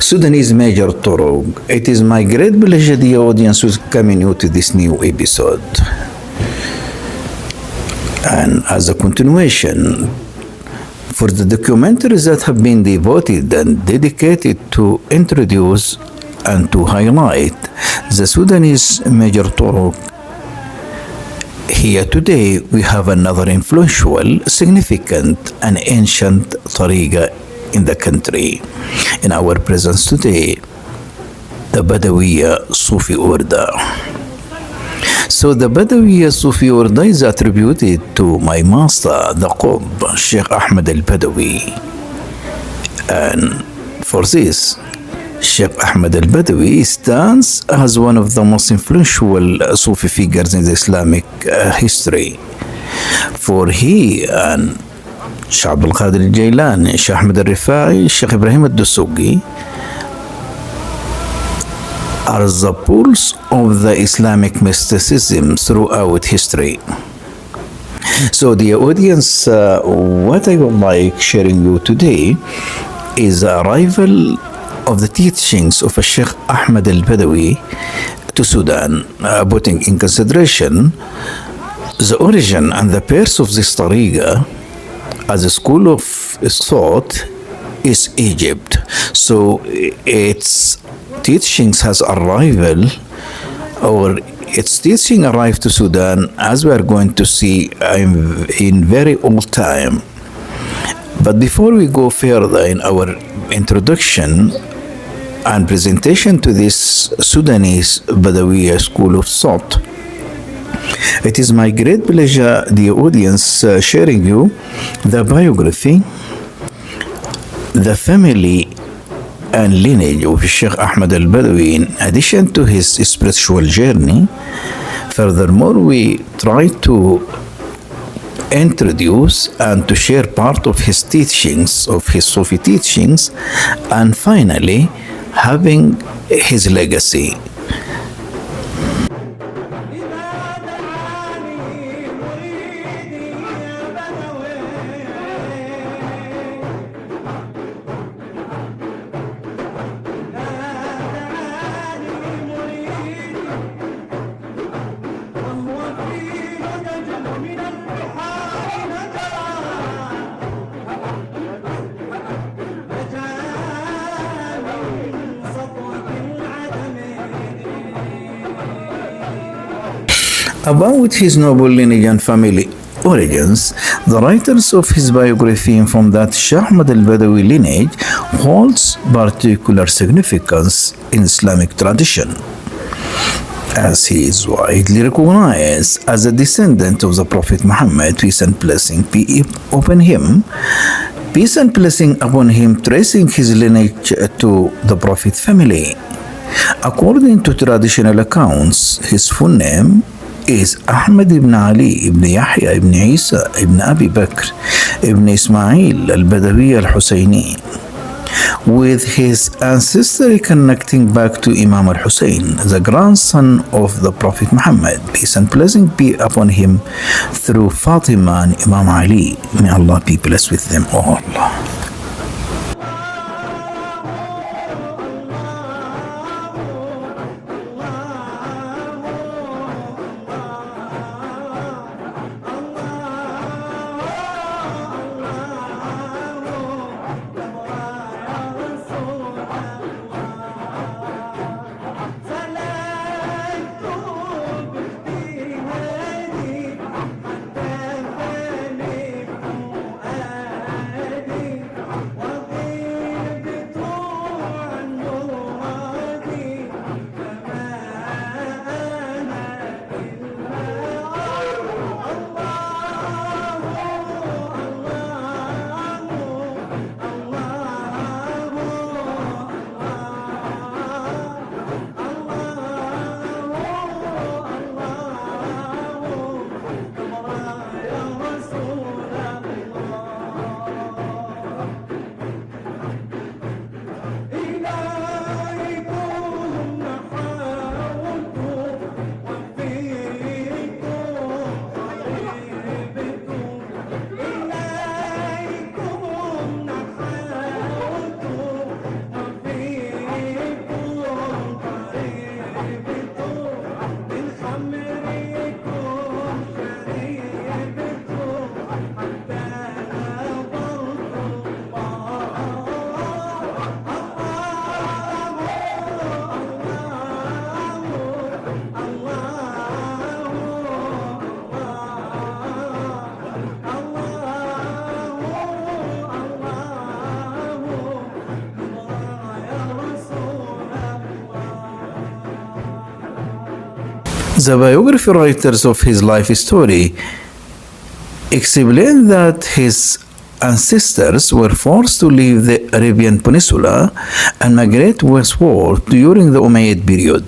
Sudanese Major Turuq. It is my great pleasure, dear audience, to welcome you to this new episode. And as a continuation, for the documentaries that have been devoted and dedicated to introduce and to highlight the Sudanese Major Turuq, here today we have another influential, significant, and ancient tariqa in the country. In our presence today, the Badawiyya Sufi order. So the Badawiyya Sufi order is attributed to my master, the Qutb, Sheikh Ahmed Al-Badawi. And for this, Sheikh Ahmed Al-Badawi stands as one of the most influential Sufi figures in the Islamic history. For he and Sheikh Abdul Qadir Al-Jailani, Sheikh Ahmed Al-Rifai, Sheikh Ibrahim Al-Dusuqi are the pulse of the Islamic mysticism throughout history. So the audience, what I would like sharing you today is the arrival of the teachings of Sheikh Ahmed Al-Badawi to Sudan, putting in consideration the origin and the birth of this tariqa as a school of thought is Egypt. So its teachings has arrival, or its teaching arrived to Sudan, as we are going to see in very old time. But before we go further in our introduction and presentation to this Sudanese Badawiyya school of thought, it is my great pleasure, dear audience, sharing you the biography, the family and lineage of Sheikh Ahmed Al-Badawi in addition to his spiritual journey. Furthermore, we try to introduce and to share part of his teachings, of his Sufi teachings, and finally having his legacy. About his noble lineage and family origins, the writers of his biography inform that Sheikh Ahmed Al-Badawi lineage holds particular significance in Islamic tradition, as he is widely recognized as a descendant of the Prophet Muhammad, peace and blessing be upon him, tracing his lineage to the Prophet family. According to traditional accounts, his full name is Ahmed ibn Ali ibn Yahya ibn Isa ibn Abi Bakr ibn Ismail al-Badawi al-Husayni, with his ancestry connecting back to Imam al-Hussein, the grandson of the Prophet Muhammad, peace and blessing be upon him, through Fatima and Imam Ali. May Allah be blessed with them all. The biography writers of his life story explain that his ancestors were forced to leave the Arabian Peninsula and migrate westward during the Umayyad period,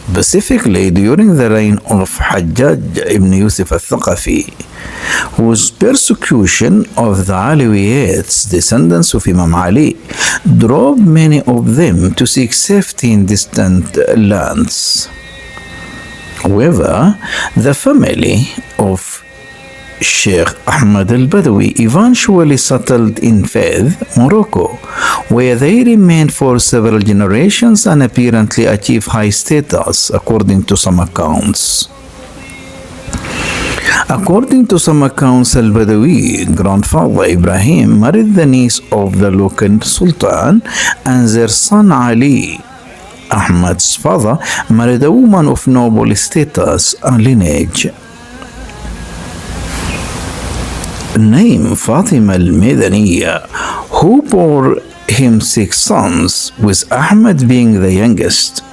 specifically during the reign of Hajjaj ibn Yusuf al-Thaqafi, whose persecution of the Alawiyats, descendants of Imam Ali, drove many of them to seek safety in distant lands. However, the family of Sheikh Ahmed al-Badawi eventually settled in Fez, Morocco, where they remained for several generations and apparently achieved high status, according to some accounts. According to some accounts, al-Badawi grandfather Ibrahim married the niece of the local sultan, and their son Ali, Ahmed's father, married a woman of noble status and lineage named Fatima al-Madaniyya, who bore him 6 sons, with Ahmed being the youngest.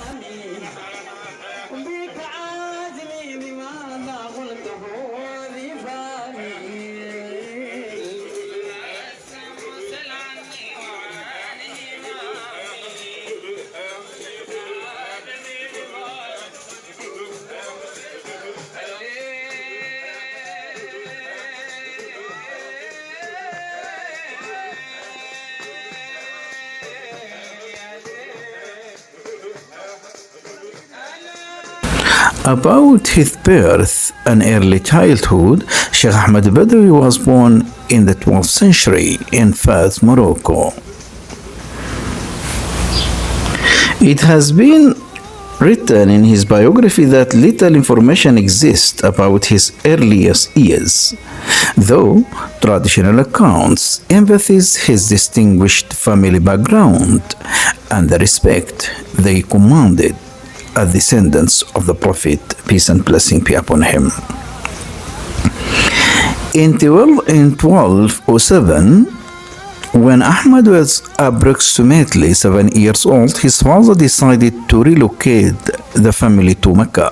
About his birth and early childhood, Sheikh Ahmed Badawi was born in the 12th century in Fez, Morocco. It has been written in his biography that little information exists about his earliest years, though traditional accounts emphasize his distinguished family background and the respect they commanded as descendants of the Prophet, peace and blessing be upon him. In 1207, when Ahmed was approximately 7 years old, his father decided to relocate the family to Mecca.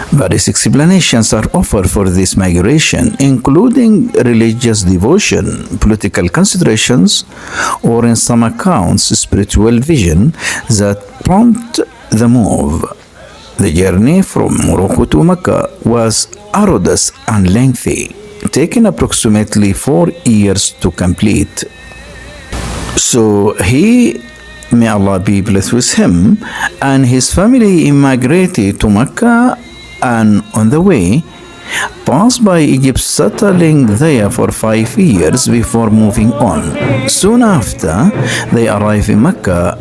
Various explanations are offered for this migration, including religious devotion, political considerations, or in some accounts, spiritual vision that prompted the move. The journey from Morocco to Mecca was arduous and lengthy, taking approximately 4 years to complete. So he, may Allah be blessed with him, and his family immigrated to Mecca, and on the way passed by Egypt, settling there for 5 years before moving on. Soon after, they arrived in Mecca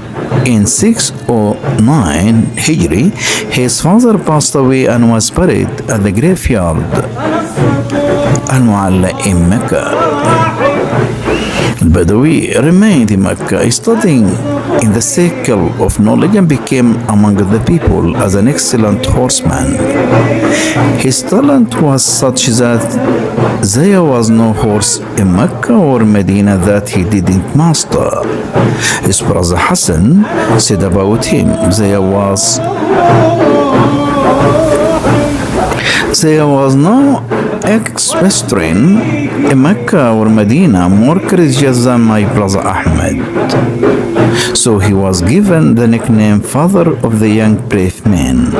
in 609 Hijri. His father passed away and was buried at the graveyard Al-Mu'alla in Mecca. Al-Badawi remained in Mecca, studying in the circle of knowledge, and became among the people as an excellent horseman. His talent was such that there was no horse in Mecca or Medina that he didn't master. His brother Hassan said about him, there was no equestrian in Mecca or Medina more courageous than my brother Ahmed. So he was given the nickname Father of the Young Brave Men.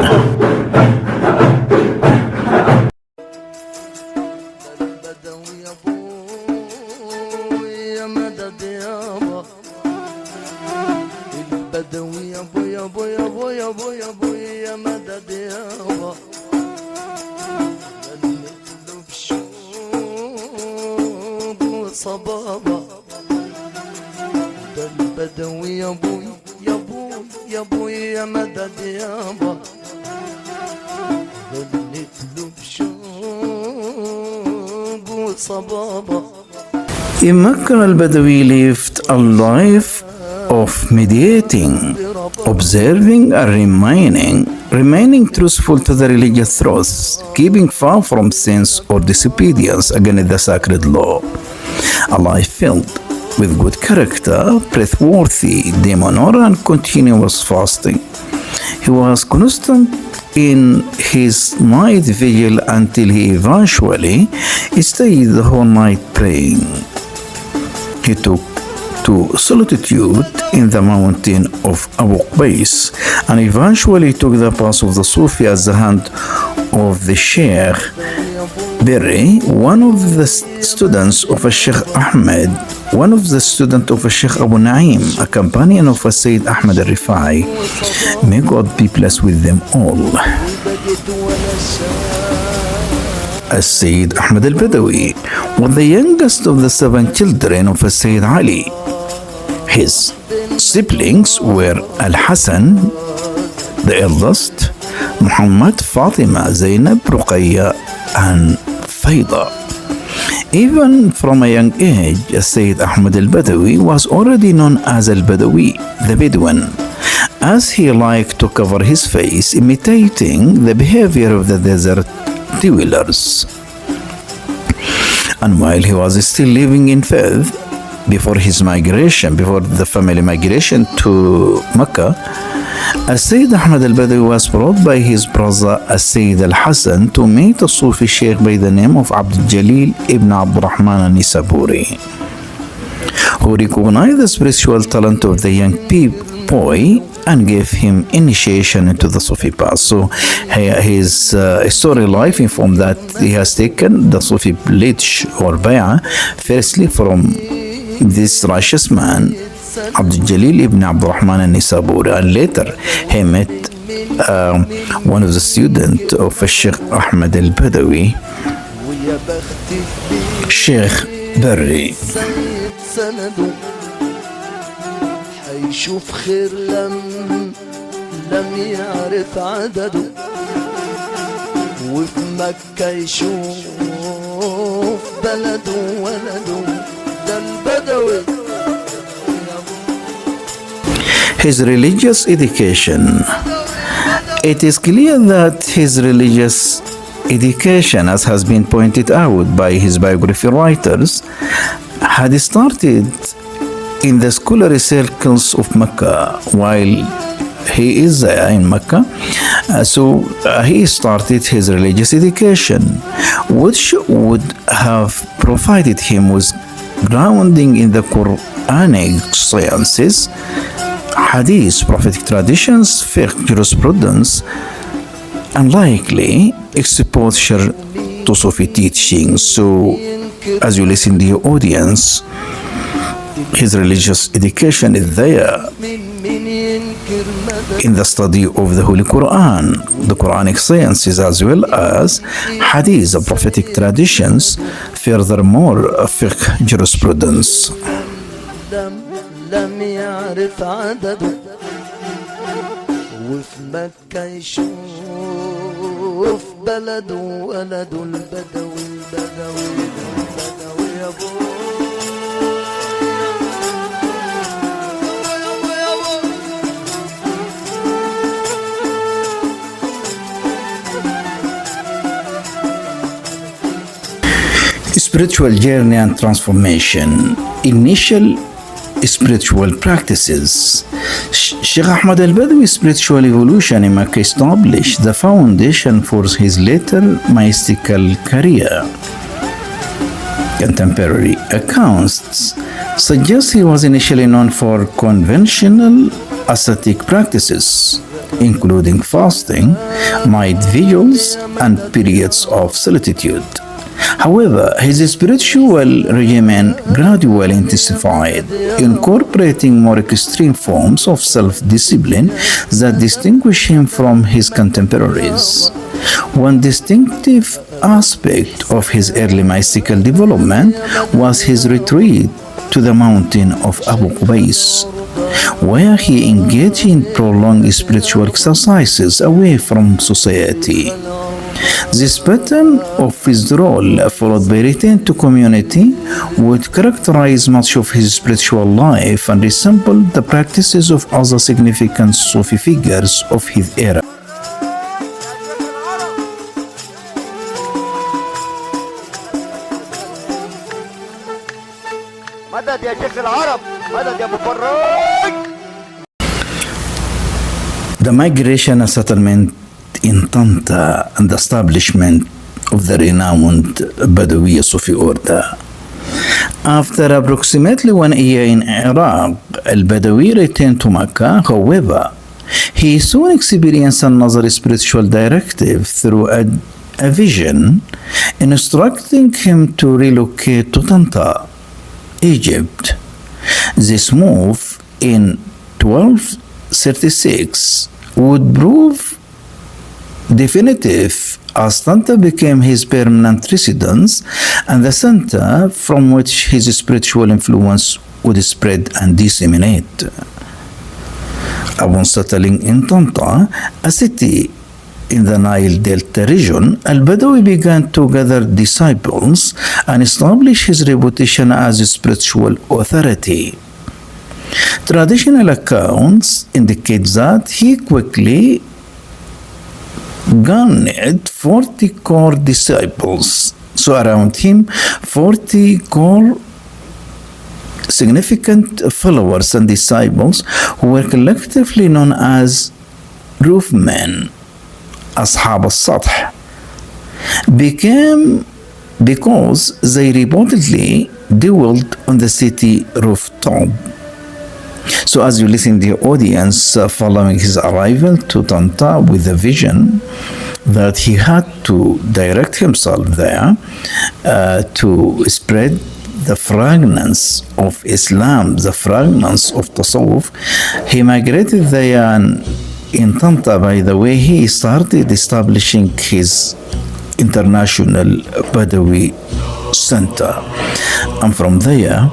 صبابة ده البدوي يا ابوي يا ابوي يا ابوي يا مدد يابا غنيت له بشوق وصبابة. In Mecca, Al-Badawi lived a life of mediating, observing and remaining truthful to the religious truths, keeping far from sins or disobedience against the sacred law. A life filled with good character, praiseworthy demeanor, and continuous fasting. He was constant in his night vigil until he eventually stayed the whole night praying. He took to solitude in the mountain of Abu Qubais and eventually took the path of the Sufi at the hand of the Sheikh Berry, one of the students of Sheikh Ahmed, one of the students of Sheikh Abu Naim, a companion of Sayyid Ahmed al-Rifai. May God be blessed with them all. Sayyid Ahmed al-Badawi was the youngest of the 7 children of Sayyid Ali. His siblings were Al-Hassan, the eldest, Muhammad, Fatima, Zainab, Ruqayya, and Faida. Even from a young age, Sayyid Ahmed al-Badawi was already known as Al-Badawi, the Bedouin, as he liked to cover his face, imitating the behavior of the desert dwellers. And while he was still living in Fez, before the family migration to Mecca, Sayyid Ahmed al-Badawi was brought by his brother Sayyid al-Hassan to meet a Sufi Sheikh by the name of Abdul Jalil ibn Abdul Rahman al-Nisaburi, who recognized the spiritual talent of the young boy and gave him initiation into the Sufi path. So his story life informed that he has taken the Sufi lineage or bay'ah firstly from this righteous man Abdul Jalil ibn Abdul Rahman al-Nisaburi, and later he met one of the students of Sheikh Ahmed al-Badawi, Sheikh Berry. حيشوف خير لم يعرف عدده وفي مكة يشوف بلده ولده ده البدوي. His religious education. It is clear that his religious education, as has been pointed out by his biography writers, had started in the scholarly circles of Mecca while he is in Mecca. He started his religious education, which would have provided him with grounding in the Quranic sciences, hadith, prophetic traditions, fiqh, jurisprudence, and likely exposure to Sufi teachings. So, as you listen to your audience, his religious education is there in the study of the Holy Quran, the Quranic sciences, as well as hadith, the prophetic traditions, furthermore, fiqh, jurisprudence. لم يعرف عدده وفي مكة يشوف بلده ولده البدوي البدوي البدوي يا بو. Spiritual journey and transformation. Initial spiritual practices. Sheikh Ahmed al-Badawi's spiritual evolution in Mecca established the foundation for his later mystical career. Contemporary accounts suggest he was initially known for conventional ascetic practices, including fasting, night vigils, and periods of solitude. However, his spiritual regimen gradually intensified, incorporating more extreme forms of self-discipline that distinguish him from his contemporaries. One distinctive aspect of his early mystical development was his retreat to the mountain of Abu Qubais, where he engaged in prolonged spiritual exercises away from society. This pattern of withdrawal, followed by return to community, would characterize much of his spiritual life and resemble the practices of other significant Sufi figures of his era. مدد يا شيخ العرب، مدد يا مفرج. The migration and settlement in Tanta and the establishment of the renowned Badawiyya Sufi order. After approximately 1 year in Iraq, Al-Badawi returned to Mecca. However, he soon experienced another spiritual directive through a vision instructing him to relocate to Tanta, Egypt. This move in 1236 would prove definitive as Tanta became his permanent residence and the center from which his spiritual influence would spread and disseminate. Upon settling in Tanta, a city in the Nile Delta region, Al-Badawi began to gather disciples and establish his reputation as a spiritual authority. Traditional accounts indicate that he quickly garnered 40 core disciples. So around him, 40 core significant followers and disciples who were collectively known as roofmen, Ashab al-Sath, became because they reportedly dwelled on the city rooftop. So as you listen to the audience following his arrival to Tanta with the vision that he had to direct himself there to spread the fragrance of Islam, the fragrance of Tasawwuf, he migrated there. And in Tanta, by the way, he started establishing his international Badawi center. And from there,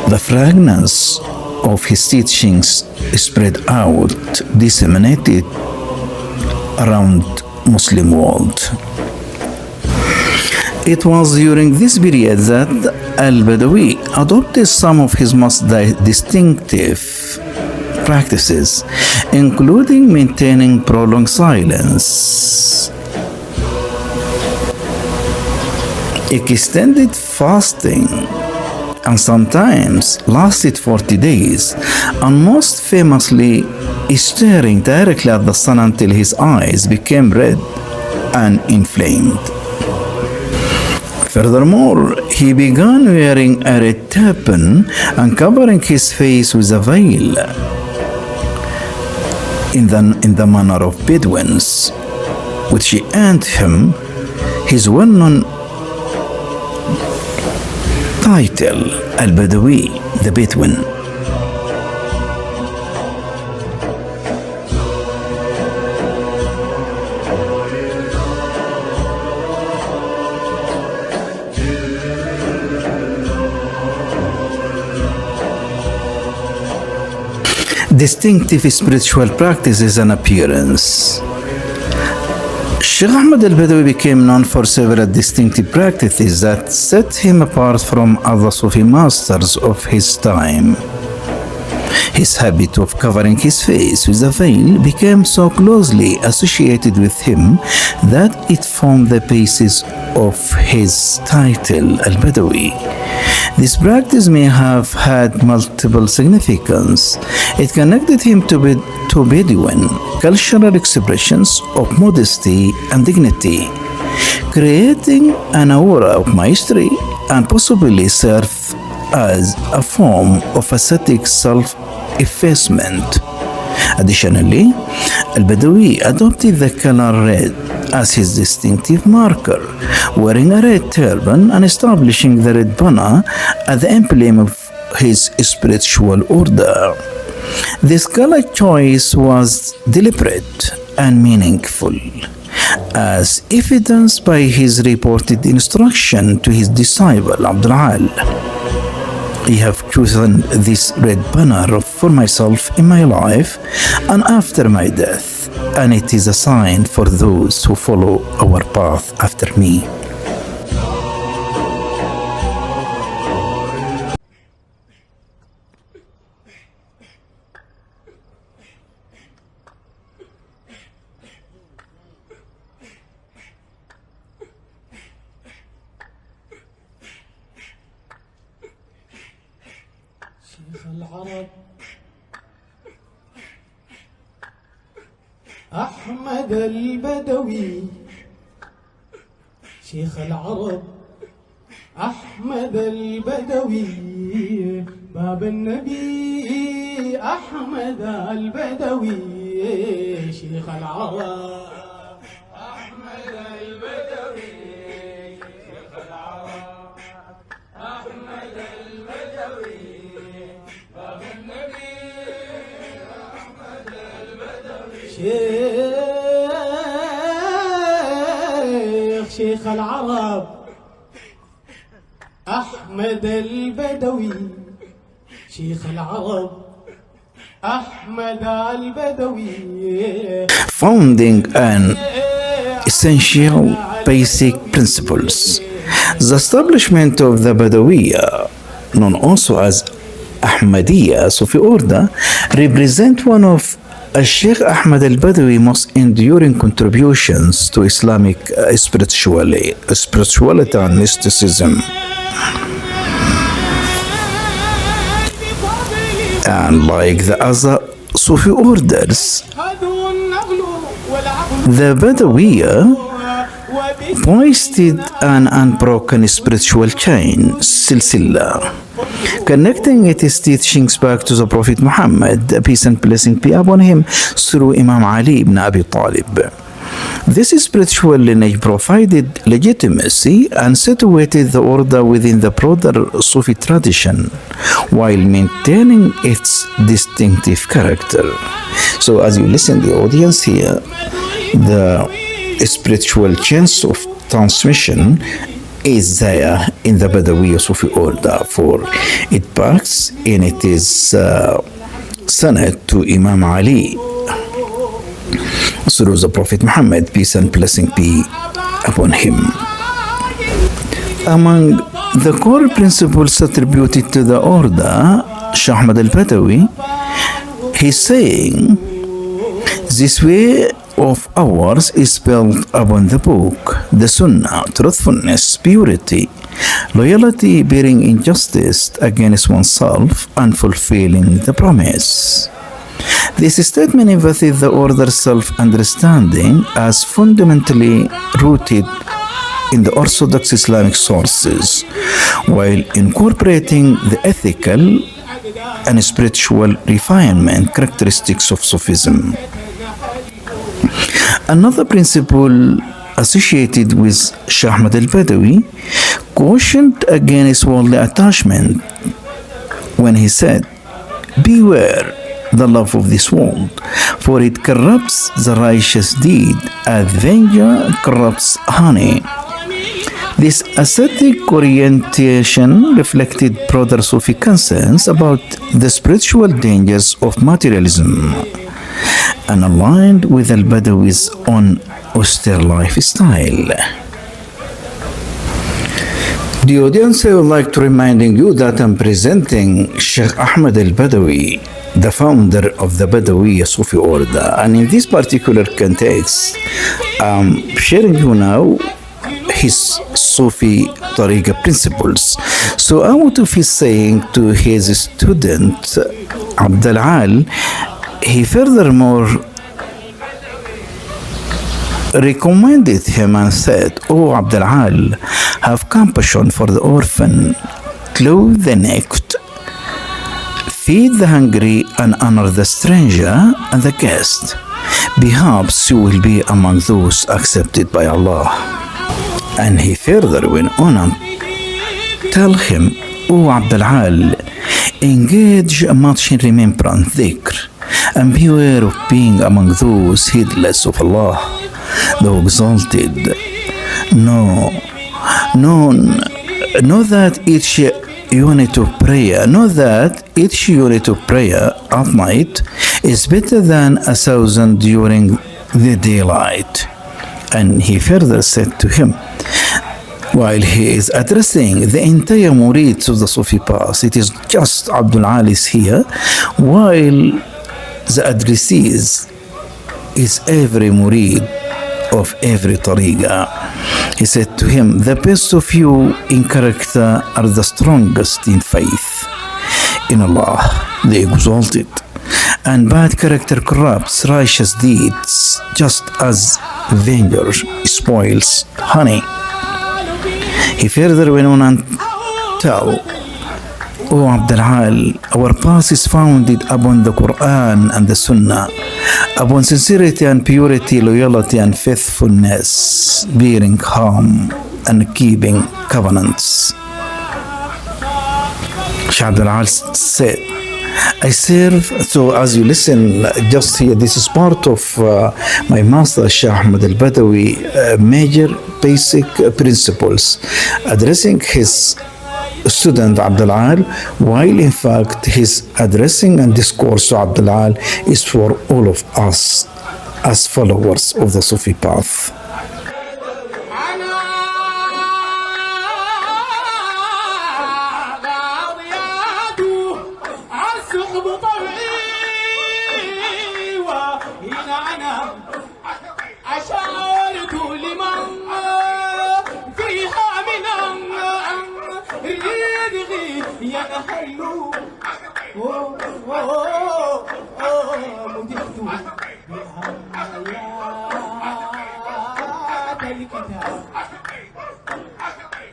the fragrance of his teachings spread out, disseminated around Muslim world. It was during this period that Al-Badawi adopted some of his most distinctive practices, including maintaining prolonged silence, extended fasting, and sometimes lasted 40 days, and most famously staring directly at the sun until his eyes became red and inflamed. Furthermore, he began wearing a red turban and covering his face with a veil in the manner of Bedouins, which earned him his well-known title, Al-Badawi, the Bedouin. Distinctive spiritual practices and appearance. Sheikh Ahmed al-Badawi became known for several distinctive practices that set him apart from other Sufi masters of his time. His habit of covering his face with a veil became so closely associated with him that it formed the basis of his title, Al-Badawi. This practice may have had multiple significance. It connected him to Bedouin cultural expressions of modesty and dignity, creating an aura of mastery and possibly serve as a form of ascetic self-effacement. Additionally, Al-Badawi adopted the color red as his distinctive marker, wearing a red turban and establishing the red banner as the emblem of his spiritual order. This color choice was deliberate and meaningful, as evidenced by his reported instruction to his disciple Abdul Al. I have chosen this red banner for myself in my life and after my death, and it is a sign for those who follow our path after me. العرب أحمد البدوي شيخ العرب أحمد البدوي باب النبي أحمد البدوي شيخ العرب أحمد البدوي شيخ العرب أحمد البدوي باب النبي أحمد البدوي شيخ العرب أحمد البدوي شيخ العرب أحمد البدوي Founding an essential basic principles. The establishment of the Badawiyya, known also as Ahmadiyya Sufi order, represent one of Sheikh Ahmed al-Badawi most enduring contributions to Islamic spirituality and mysticism. And like the other Sufi orders, the Badawiyya boasted an unbroken spiritual chain, silsila, connecting its teachings back to the Prophet Muhammad, peace and blessing be upon him, through Imam Ali ibn Abi Talib. This spiritual lineage provided legitimacy and situated the order within the broader Sufi tradition while maintaining its distinctive character. So as you listen the audience here, the spiritual chains of transmission is there in the Badawiyya Sufi order, for it backs in it is sanad to Imam Ali through the Prophet Muhammad, peace and blessing be upon him. Among the core principles attributed to the order, Sheikh Ahmed al-Badawi, he's saying, this way of ours is built upon the book, the Sunnah, truthfulness, purity, loyalty, bearing injustice against oneself, and fulfilling the promise. This statement emphasizes the order's self-understanding as fundamentally rooted in the orthodox Islamic sources, while incorporating the ethical and spiritual refinement characteristics of Sufism. Another principle associated with Sheikh Ahmed al-Badawi cautioned against worldly attachment when he said, beware the love of this world, for it corrupts the righteous deed as vinegar corrupts honey. This ascetic orientation reflected broader Sufi concerns about the spiritual dangers of materialism and aligned with al-Badawi's own austere lifestyle. The audience, I would like to reminding you that I'm presenting Sheikh Ahmed al-Badawi, the founder of the Badawiyya Sufi order, and in this particular context, I'm sharing you now his Sufi tariqa principles. So out of his saying to his student Abdul Al, he furthermore recommended him and said, "O Abdul Al, have compassion for the orphan, clothe the naked, feed the hungry, and honor the stranger and the guest. Perhaps you will be among those accepted by Allah." And he further went on and tell him, "O Abdul Al, engage much in remembrance, dhikr, and beware of being among those heedless of Allah, the exalted. Know that each unit of prayer at night is better than 1,000 during the daylight." And he further said to him, while he is addressing the entire murids of the Sufi path, it is just Abdul Alis here, while the addressees is every murid of every tariqa. He said to him, "The best of you in character are the strongest in faith in Allah the exalted, and bad character corrupts righteous deeds, just as vinegar spoils honey. He further went on and tell, O Abdul Al, our path is founded upon the Quran and the Sunnah, upon sincerity and purity, loyalty and faithfulness, bearing harm and keeping covenants. Sheikh Abdul Al said, I serve, so as you listen, just here, this is part of my master, Sheikh Ahmed Al-Badawi, major basic principles, addressing his student Abdul Al, while in fact his addressing and discourse to Abdul Al is for all of us as followers of the Sufi path.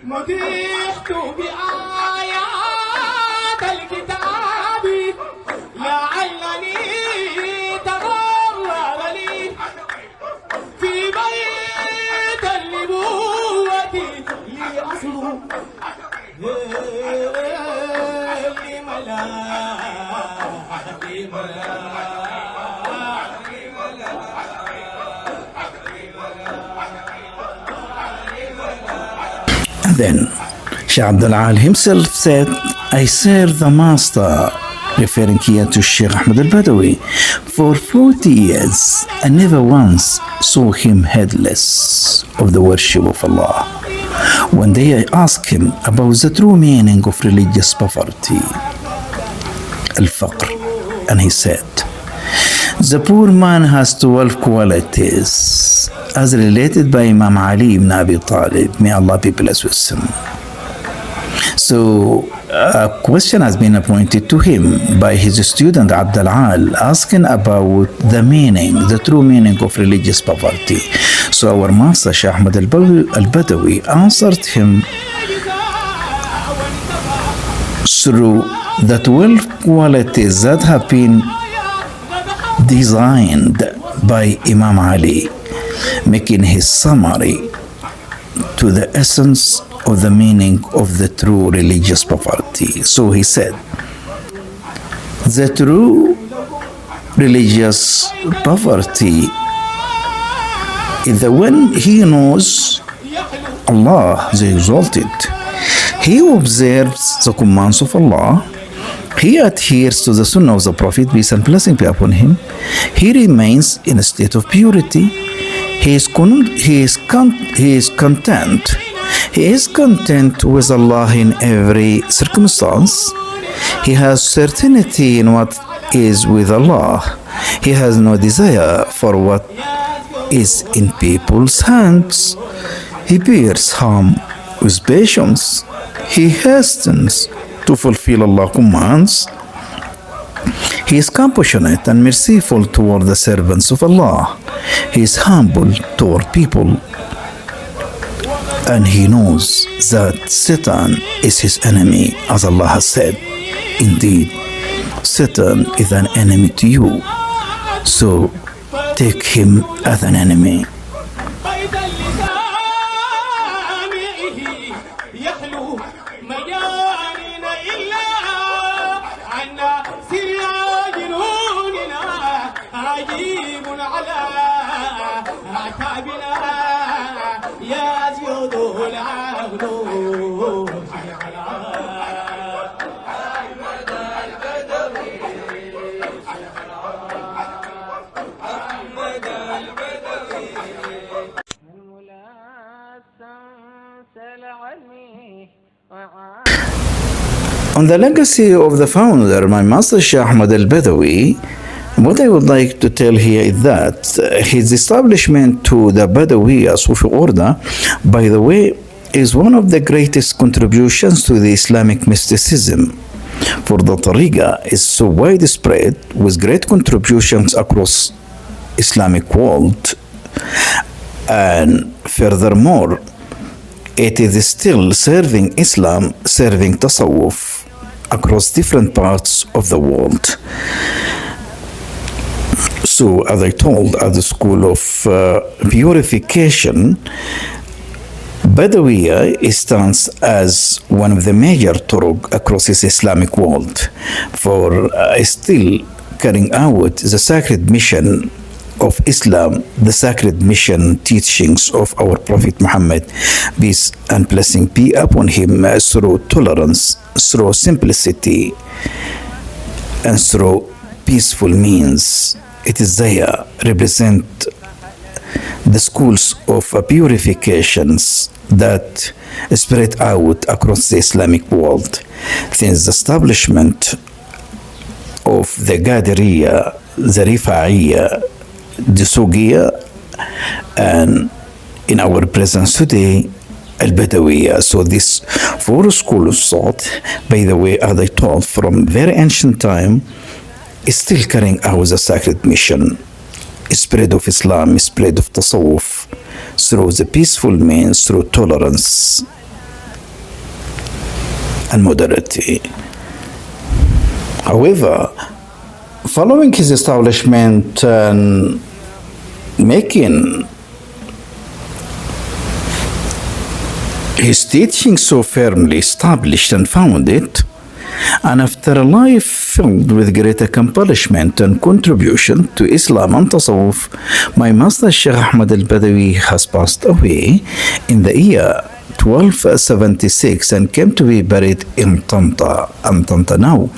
مدحت بآيات الكتاب لعلني تغرر لي في بيت النبوة لي أصل And then Sheikh Abdul Al himself said, I serve the master, referring here to Sheikh Ahmed Al-Badawi, for 40 years and never once saw him heedless of the worship of Allah. One day I asked him about the true meaning of religious poverty, al-faqr, and he said, the poor man has 12 qualities, as related by Imam Ali ibn Abi Talib, may Allah be blessed with him. So a question has been appointed to him by his student Abdul Al, asking about the meaning, the true meaning of religious poverty. So our master Sheikh Ahmed Al-Badawi answered him through the 12 qualities that have been designed by Imam Ali, making his summary to the essence of the meaning of the true religious poverty. So he said, the true religious poverty is the one he knows Allah, the Exalted. He observes the commands of Allah. He adheres to the Sunnah of the Prophet, peace and blessing be upon him. He remains in a state of purity. He is content. He is content with Allah in every circumstance. He has certainty in what is with Allah. He has no desire for what is in people's hands. He bears harm with patience. He hastens to fulfill Allah's commands. He is compassionate and merciful toward the servants of Allah. He is humble toward people. And he knows that Satan is his enemy, as Allah has said. Indeed, Satan is an enemy to you. So take him as an enemy. On the legacy of the founder, my master Sheikh Ahmed Al-Badawi, what I would like to tell here is that his establishment to the Badawiyya Sufi order, by the way, is one of the greatest contributions to the Islamic mysticism. For the tariqa is so widespread with great contributions across Islamic world, and furthermore it is still serving Islam, serving tasawwuf across different parts of the world. So, as I told, at the school of purification, Badawiyya stands as one of the major turuq across this Islamic world for still carrying out the sacred mission of Islam, the sacred mission teachings of our Prophet Muhammad, peace and blessing be upon him, through tolerance, through simplicity, and through peaceful means. It is there represent the schools of purifications that spread out across the Islamic world since the establishment of the Qadiriyya, the Rifa'iyya, the Sugiyya, and in our presence today, Al-Badawiyya. So these four schools of thought, by the way, as I told, from very ancient time, is still carrying out the sacred mission, spread of Islam, spread of tasawwuf, through the peaceful means, through tolerance and moderation. However, following his establishment and making his teaching so firmly established and founded, and after a life filled with great accomplishment and contribution to Islam and Tasawwuf, my master Sheikh Ahmed Al-Badawi has passed away in the year 1276 and came to be buried in Tanta. And Tanta now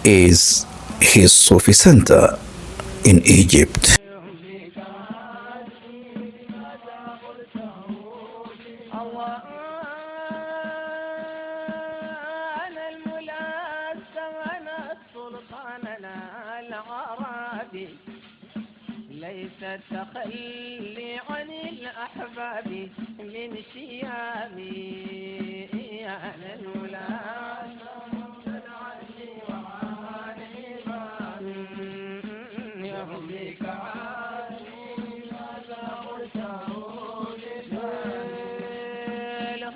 is his Sufi center in Egypt. ليس التخلي عن الأحباب من شيامي على الولاة عني وعاني يهديك عني ماذا قلته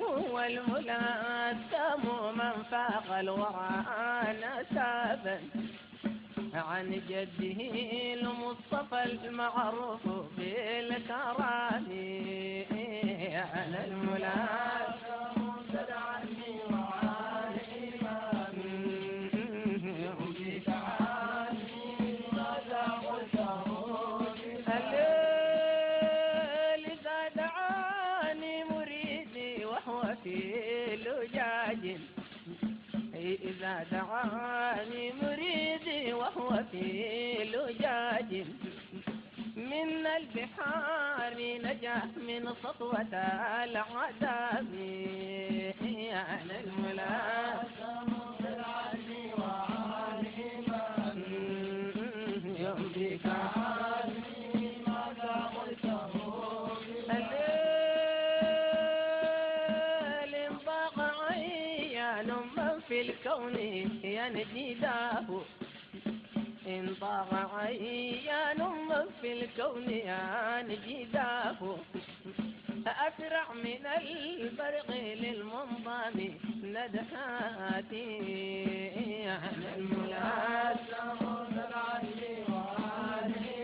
هو الملاثم من فاق الورى نسابا عن جده المصطفى المعروف بالكرام على الملاك ممتد عني وعاني يهديك عني ماذا قلته الليل إذا دعاني مريدي وهو في لجاج، إذا دعاني مريدي وهو في لجاج من البحار نجا من سطوة العذاب على الملاك ممتد عني وعاني يهديك عني ماذا قلته الليل انضاق عيان من في الكون ينجداه، إن طاغ عيان من في الكون ينجداه، أسرع من البرق للمنظم ندهاتي على الملاك ممتد عني وعني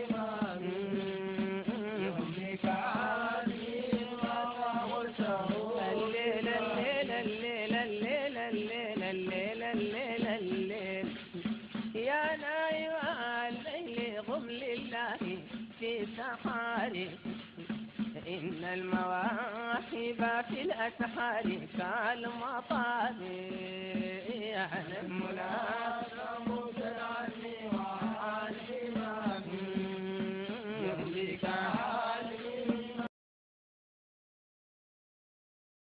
يهديك عني ماذا قلته الليل الليل الليل الليل الليل الليل الليل الليل يا نايم الليل قم لله في سحاري، إن المواهب في الأسحار كالمطار على الملاك